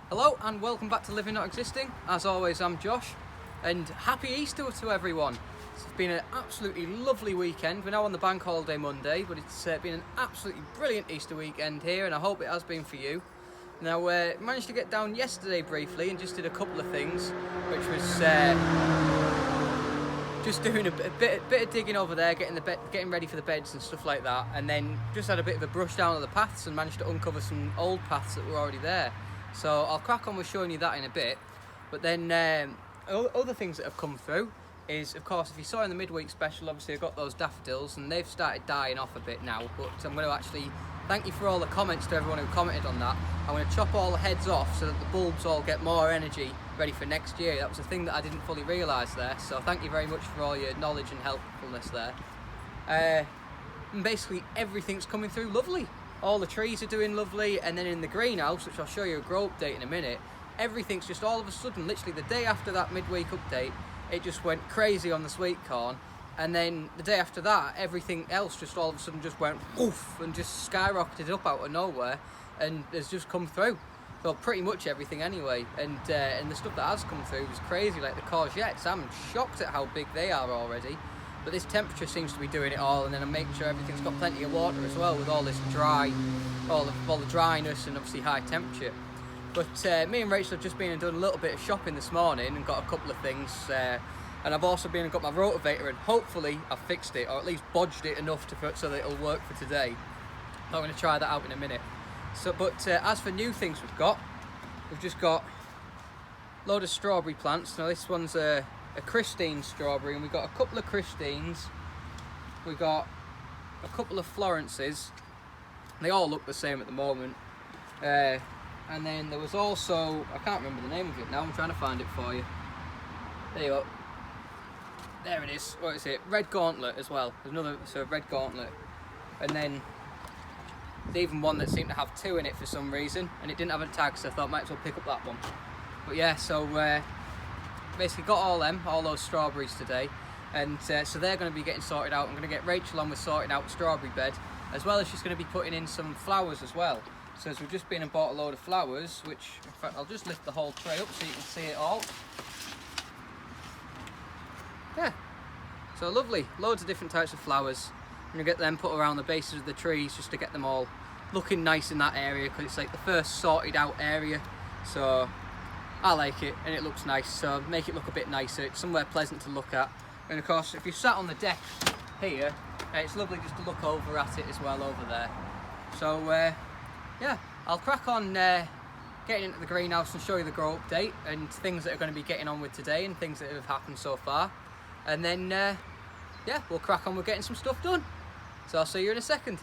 Hello and welcome back to Living Not Existing. As always, I'm Josh, and happy Easter to everyone. It's been an absolutely lovely weekend. We're now on the bank holiday Monday, but it's been an absolutely brilliant Easter weekend here, and I hope it has been for you. Now, managed to get down yesterday briefly and just did a couple of things, which was just doing a bit of digging over there, getting ready for the beds and stuff like that, and then just had a bit of a brush down of the paths and managed to uncover some old paths that were already there. So I'll crack on with showing you that in a bit. But then other things that have come through is, of course, if you saw in the midweek special, obviously I got those daffodils and they've started dying off a bit now, but I'm going to actually thank you for all the comments to everyone who commented on that. I'm going to chop all the heads off so that the bulbs all get more energy ready for next year. That was a thing that I didn't fully realise there, so thank you very much for all your knowledge and helpfulness there. And basically everything's coming through lovely. All the trees are doing lovely, and then in the greenhouse, which I'll show you a grow update in a minute, everything's just all of a sudden, literally the day after that midweek update, it just went crazy on the sweet corn, and then the day after that, everything else just all of a sudden just went woof and just skyrocketed up out of nowhere and has just come through. Well, pretty much everything anyway, and the stuff that has come through is crazy, like the courgettes. I'm shocked at how big they are already. But this temperature seems to be doing it all, and then I'm making sure everything's got plenty of water as well with all this all the dryness and obviously high temperature. But me and Rachel have just been and done a little bit of shopping this morning and got a couple of things. And I've also been and got my rotorvator, and hopefully I've fixed it, or at least bodged it enough so that it'll work for today. I'm going to try that out in a minute. But as for new things we've just got a load of strawberry plants. Now this one's a Christine strawberry, and we've got a couple of Christines, we've got a couple of Florences. They all look the same at the moment, and then there was also, I can't remember the name of it now, I'm trying to find it for you. There you go, there it is. What is it? Red Gauntlet as well. There's another, so Red Gauntlet, and then there's even one that seemed to have two in it for some reason, and it didn't have a tag, so I thought I might as well pick up that one. But yeah, so basically got all those strawberries today, and so they're going to be getting sorted out. I'm going to get Rachel on with sorting out the strawberry bed, as well as she's going to be putting in some flowers as well. So as we've just been and bought a load of flowers, which in fact I'll just lift the whole tray up so you can see it all. Yeah, so lovely, loads of different types of flowers. I'm going to get them put around the bases of the trees just to get them all looking nice in that area, because it's like the first sorted out area, so I like it and it looks nice, so make it look a bit nicer. It's somewhere pleasant to look at, and of course if you sat on the deck here, it's lovely just to look over at it as well over there. So yeah, I'll crack on getting into the greenhouse and show you the grow update and things that are going to be getting on with today and things that have happened so far, and then yeah, we'll crack on with getting some stuff done. So I'll see you in a second.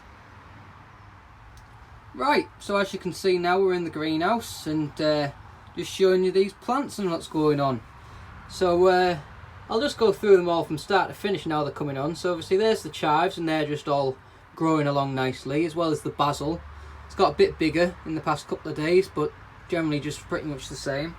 Right, so as you can see now we're in the greenhouse, and just showing you these plants and what's going on. So I'll just go through them all from start to finish now they're coming on. So obviously there's the chives, and they're just all growing along nicely, as well as the basil. It's got a bit bigger in the past couple of days, but generally just pretty much the same.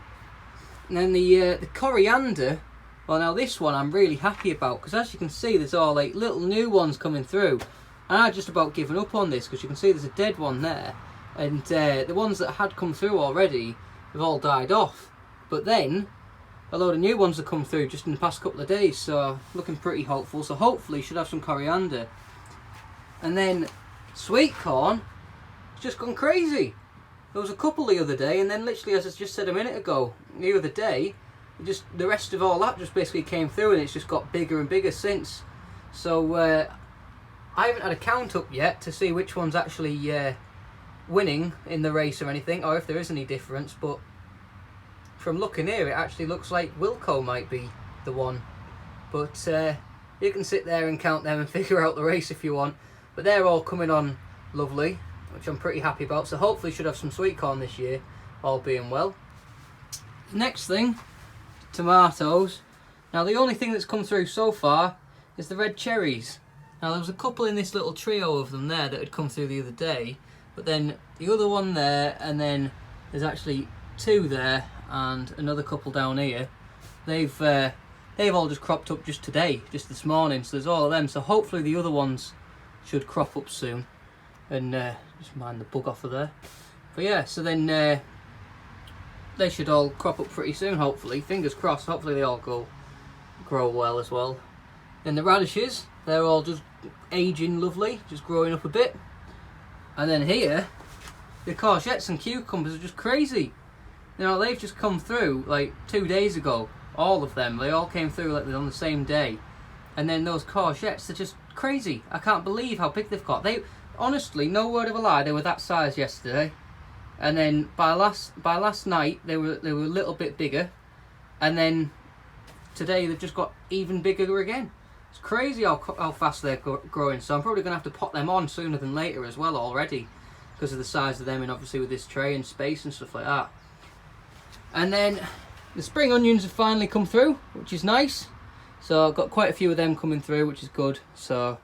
And then the coriander, well now this one I'm really happy about, because as you can see there's all like little new ones coming through, and I just about given up on this, because you can see there's a dead one there, and the ones that had come through already have all died off, but then a load of new ones have come through just in the past couple of days, so looking pretty hopeful. So hopefully should have some coriander. And then sweet corn, it's just gone crazy. There was a couple the other day, and then literally, as I just said a minute ago, the other day, just the rest of all that just basically came through, and it's just got bigger and bigger since. So I haven't had a count up yet to see which one's actually winning in the race or anything, or if there is any difference, but from looking here it actually looks like Wilco might be the one. But you can sit there and count them and figure out the race if you want, but they're all coming on lovely, which I'm pretty happy about. So hopefully should have some sweet corn this year, all being well. Next thing, tomatoes. Now the only thing that's come through so far is the red cherries. Now there was a couple in this little trio of them there that had come through the other day, but then the other one there, and then there's actually two there and another couple down here. They've all just cropped up just today, just this morning, so there's all of them. So hopefully the other ones should crop up soon, and just mind the bug off of there. But yeah, so then they should all crop up pretty soon, hopefully. Fingers crossed, hopefully they all grow well as well. Then the radishes, they're all just aging lovely, just growing up a bit. And then here, the courgettes and cucumbers are just crazy. You know, they've just come through like 2 days ago. All of them, they all came through like on the same day. And then those courgettes, they're just crazy. I can't believe how big they've got. They, honestly, no word of a lie, they were that size yesterday. And then by last night, they were a little bit bigger. And then today, they've just got even bigger again. It's crazy how fast they're growing. So I'm probably going to have to pot them on sooner than later as well already, because of the size of them, and obviously with this tray and space and stuff like that. And then the spring onions have finally come through, which is nice. So I've got quite a few of them coming through, which is good. So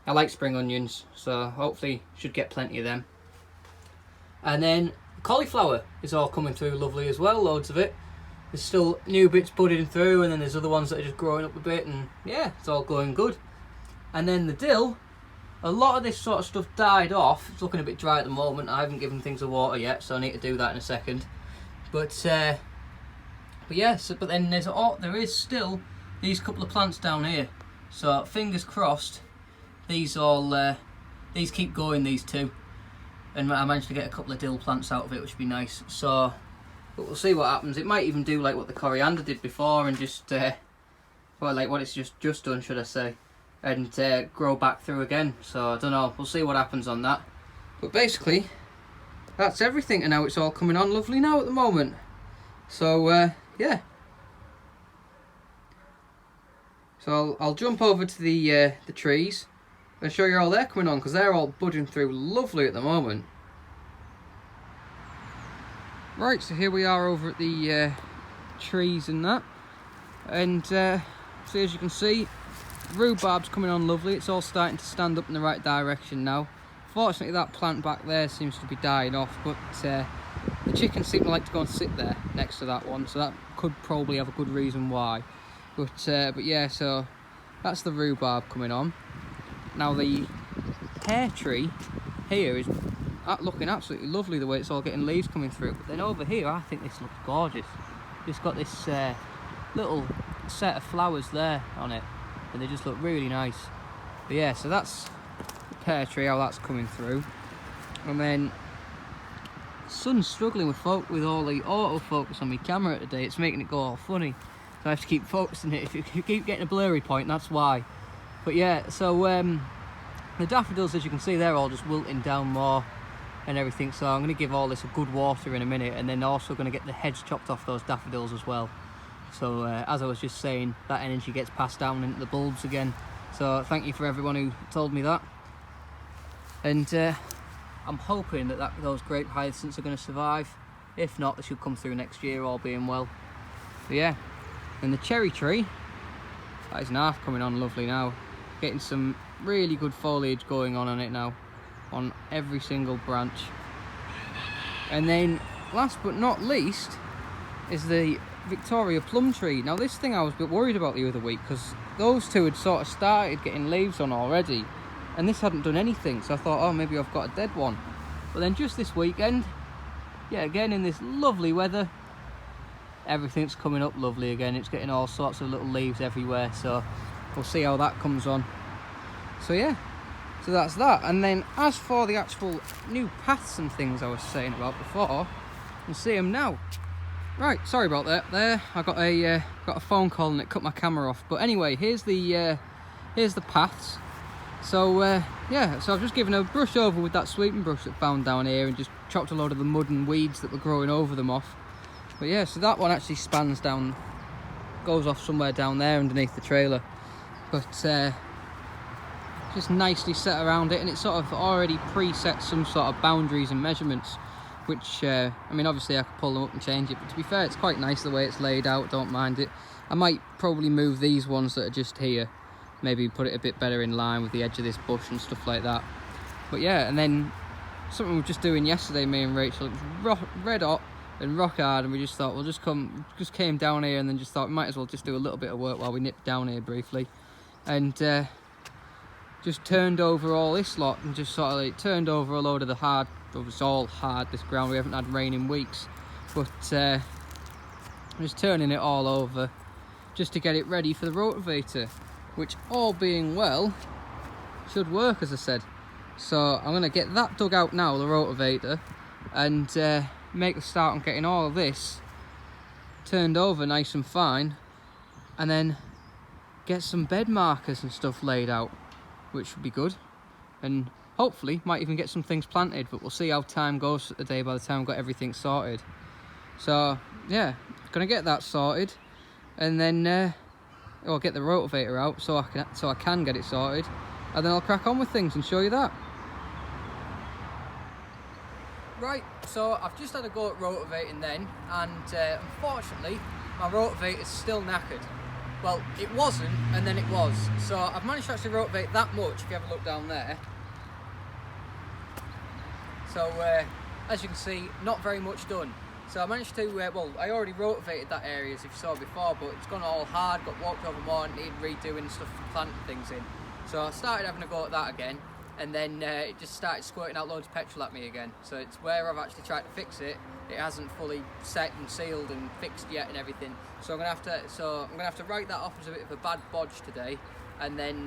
I like spring onions, so hopefully should get plenty of them. And then cauliflower is all coming through lovely as well, loads of it. There's still new bits budding through, and then there's other ones that are just growing up a bit, and yeah, it's all going good. And then the dill, a lot of this sort of stuff died off. It's looking a bit dry at the moment. I haven't given things a water yet, so I need to do that in a second. But yeah, but then there is still these couple of plants down here. So fingers crossed, these keep going, these two. And I managed to get a couple of dill plants out of it, which would be nice. So, but we'll see what happens. It might even do like what the coriander did before, and just well, like what it's just done, should I say, and grow back through again. So I don't know. We'll see what happens on that. But basically, that's everything, and now it's all coming on lovely now at the moment. So yeah. So I'll jump over to the trees and show you all they're coming on, because they're all budding through lovely at the moment. Right, so here we are over at the trees and that, and so as you can see, rhubarb's coming on lovely. It's all starting to stand up in the right direction now. Fortunately, that plant back there seems to be dying off, but the chickens seem to like to go and sit there next to that one, so that could probably have a good reason why. But yeah, so that's the rhubarb coming on. Now the pear tree here is looking absolutely lovely, the way it's all getting leaves coming through. But then over here, I think this looks gorgeous. It's got this little set of flowers there on it, and they just look really nice. But yeah, so that's the pear tree, how that's coming through. And then sun's struggling with all the autofocus on my camera today. It's making it go all funny, so I have to keep focusing it. If you keep getting a blurry point, that's why. But yeah, so the daffodils, as you can see, they're all just wilting down more and everything. So I'm going to give all this a good water in a minute, and then also going to get the heads chopped off those daffodils as well. So as I was just saying, that energy gets passed down into the bulbs again. So thank you for everyone who told me that. And I'm hoping that those grape hyacinths are going to survive. If not, they should come through next year, all being well. But yeah, and the cherry tree, that is an half coming on lovely now. Getting some really good foliage going on it now, on every single branch. And then last but not least is the Victoria plum tree. Now this thing I was a bit worried about the other week, because those two had sort of started getting leaves on already, and this hadn't done anything, so I thought, oh, maybe I've got a dead one. But then just this weekend, yeah, again in this lovely weather, everything's coming up lovely again. It's getting all sorts of little leaves everywhere, so we'll see how that comes on. So yeah, so that's that. And then as for the actual new paths and things I was saying about before, you'll see them now. Right, sorry about that there. I got a phone call and it cut my camera off. But anyway, here's the paths. So yeah, so I've just given a brush over with that sweeping brush that I found down here, and just chopped a load of the mud and weeds that were growing over them off. But yeah, so that one actually spans down, goes off somewhere down there underneath the trailer. But just nicely set around it, and it's sort of already preset some sort of boundaries and measurements, which I mean, obviously I could pull them up and change it, but to be fair, it's quite nice the way it's laid out. Don't mind it. I might probably move these ones that are just here, maybe put it a bit better in line with the edge of this bush and stuff like that. But yeah, and then something we were just doing yesterday, me and Rachel, it was red hot and rock hard, and we just thought we'll just came down here, and then just thought we might as well just do a little bit of work while we nipped down here briefly, and just turned over all this lot, and just sort of like turned over a load of the hard, it was all hard, this ground. We haven't had rain in weeks, but I'm just turning it all over just to get it ready for the rotorvator, which, all being well, should work, as I said. So I'm going to get that dug out now, the rotorvator, and make a start on getting all of this turned over nice and fine, and then get some bed markers and stuff laid out, which would be good, and hopefully might even get some things planted, but we'll see how time goes for the day by the time we've got everything sorted. So yeah, gonna get that sorted, and then I'll get the rotorvator out so I can get it sorted, and then I'll crack on with things and show you that. Right, so I've just had a go at rotavating then, and unfortunately my rotavator's still knackered. Well, it wasn't, and then it was. So I've managed to actually rotavate that much, if you have a look down there. So as you can see, not very much done. So I managed to, well, I already rotavated that area as you saw before, but it's gone all hard, got walked over more and needed redoing stuff for planting things in. So I started having a go at that again, and then it just started squirting out loads of petrol at me again. So it's where I've actually tried to fix it, it hasn't fully set and sealed and fixed yet and everything. So I'm gonna have to write that off as a bit of a bad bodge today, and then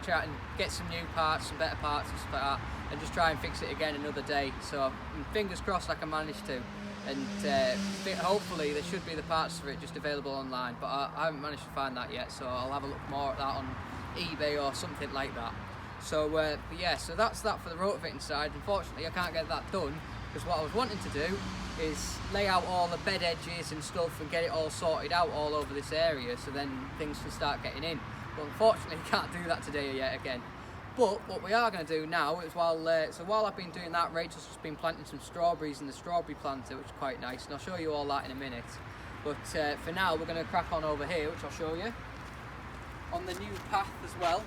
try and get some new parts, some better parts and stuff like that, and just try and fix it again another day. So fingers crossed I can manage to, and hopefully there should be the parts for it just available online, but I haven't managed to find that yet, so I'll have a look more at that on eBay or something like that. So but yeah, so that's that for the rotavating side. Unfortunately I can't get that done, because what I was wanting to do is lay out all the bed edges and stuff and get it all sorted out all over this area, so then things can start getting in. But unfortunately I can't do that today yet again. But what we are going to do now is while I've been doing that, Rachel's just been planting some strawberries in the strawberry planter, which is quite nice, and I'll show you all that in a minute. But for now we're going to crack on over here, which I'll show you, on the new path as well.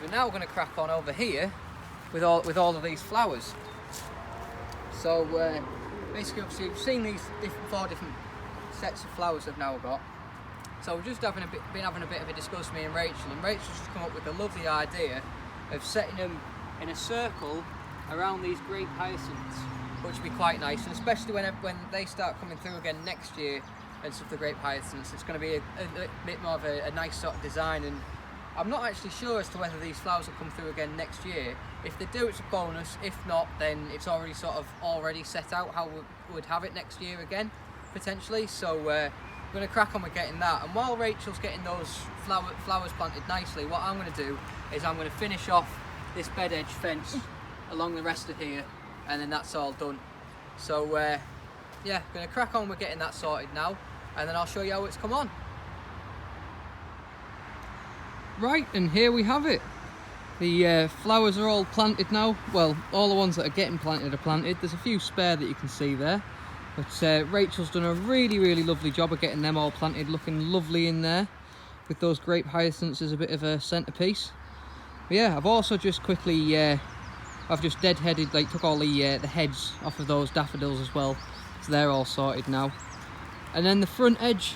We're now going to crack on over here with all of these flowers. So basically, obviously, you've seen these four different sets of flowers I've now got. So we've just been having a bit of a discuss, me and Rachel's just come up with a lovely idea of setting them in a circle around these grape hyacinths, which would be quite nice, and especially when they start coming through again next year and stuff, the grape hyacinths, it's going to be a bit more of a nice sort of design. And I'm not actually sure as to whether these flowers will come through again next year. If they do, it's a bonus. If not, then it's already set out how we would have it next year again, potentially. So we're going to crack on with getting that. And while Rachel's getting those flowers planted nicely, what I'm going to do is I'm going to finish off this bed edge fence along the rest of here, and then that's all done. So yeah, going to crack on with getting that sorted now, and then I'll show you how it's come on. Right, and here we have it. The flowers are all planted now. Well, all the ones that are getting planted are planted. There's a few spare that you can see there. But Rachel's done a really lovely job of getting them all planted, looking lovely in there, with those grape hyacinths as a bit of a centerpiece. But yeah, I've also just quickly, I've just deadheaded, took all the heads off of those daffodils as well. So they're all sorted now. And then the front edge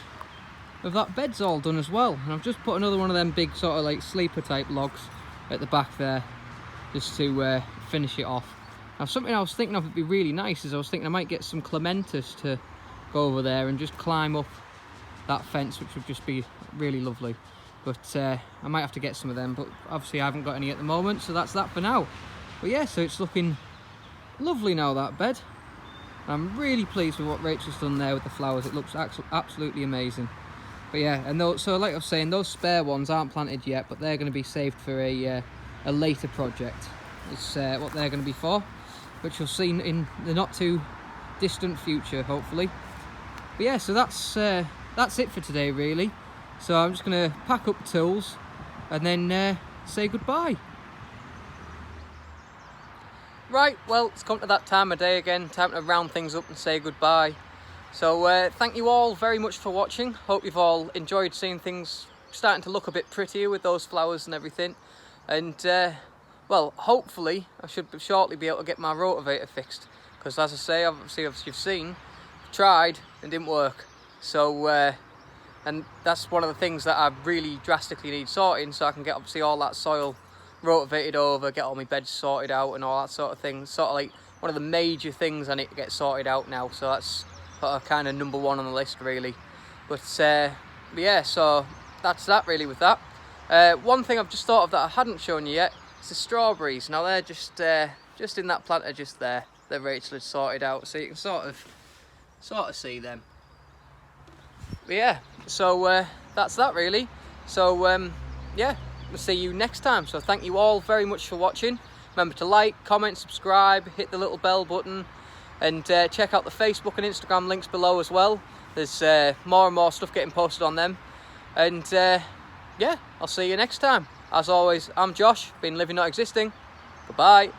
of that bed's all done as well, and I've just put another one of them big sort of sleeper type logs at the back there, just to finish it off. Now, something I was thinking of would be really nice is I was thinking I might get some clematis to go over there and just climb up that fence, which would just be really lovely. But I might have to get some of them, but obviously I haven't got any at the moment, so that's that for now. But yeah, so it's looking lovely now, that bed. I'm really pleased with what Rachel's done there with the flowers. It looks absolutely amazing. But yeah, and so like I was saying, those spare ones aren't planted yet, but they're going to be saved for a later project. It's what they're going to be for, which you'll see in the not too distant future, hopefully. But yeah, so that's it for today, really. So I'm just going to pack up tools and then say goodbye. Right, well, it's come to that time of day again, time to round things up and say goodbye. So thank you all very much for watching. Hope you've all enjoyed seeing things starting to look a bit prettier with those flowers and everything. And well, hopefully I should shortly be able to get my rotavator fixed, because as I say, obviously as you've seen, tried and didn't work. So and that's one of the things that I really drastically need sorting, so I can get obviously all that soil rotavated over, get all my beds sorted out and all that sort of thing. Sort of like one of the major things I need to get sorted out now, so that's kind of number one on the list really. But yeah, so that's that really with that. One thing I've just thought of that I hadn't shown you yet is the strawberries. Now they're just in that planter just there that Rachel had sorted out, so you can sort of see them. But yeah, so that's that really. So yeah, we'll see you next time. So thank you all very much for watching. Remember to like, comment, subscribe, hit the little bell button, and check out the Facebook and Instagram links below as well. There's more and more stuff getting posted on them. And yeah, I'll see you next time. As always, I'm Josh, been living not existing. Goodbye.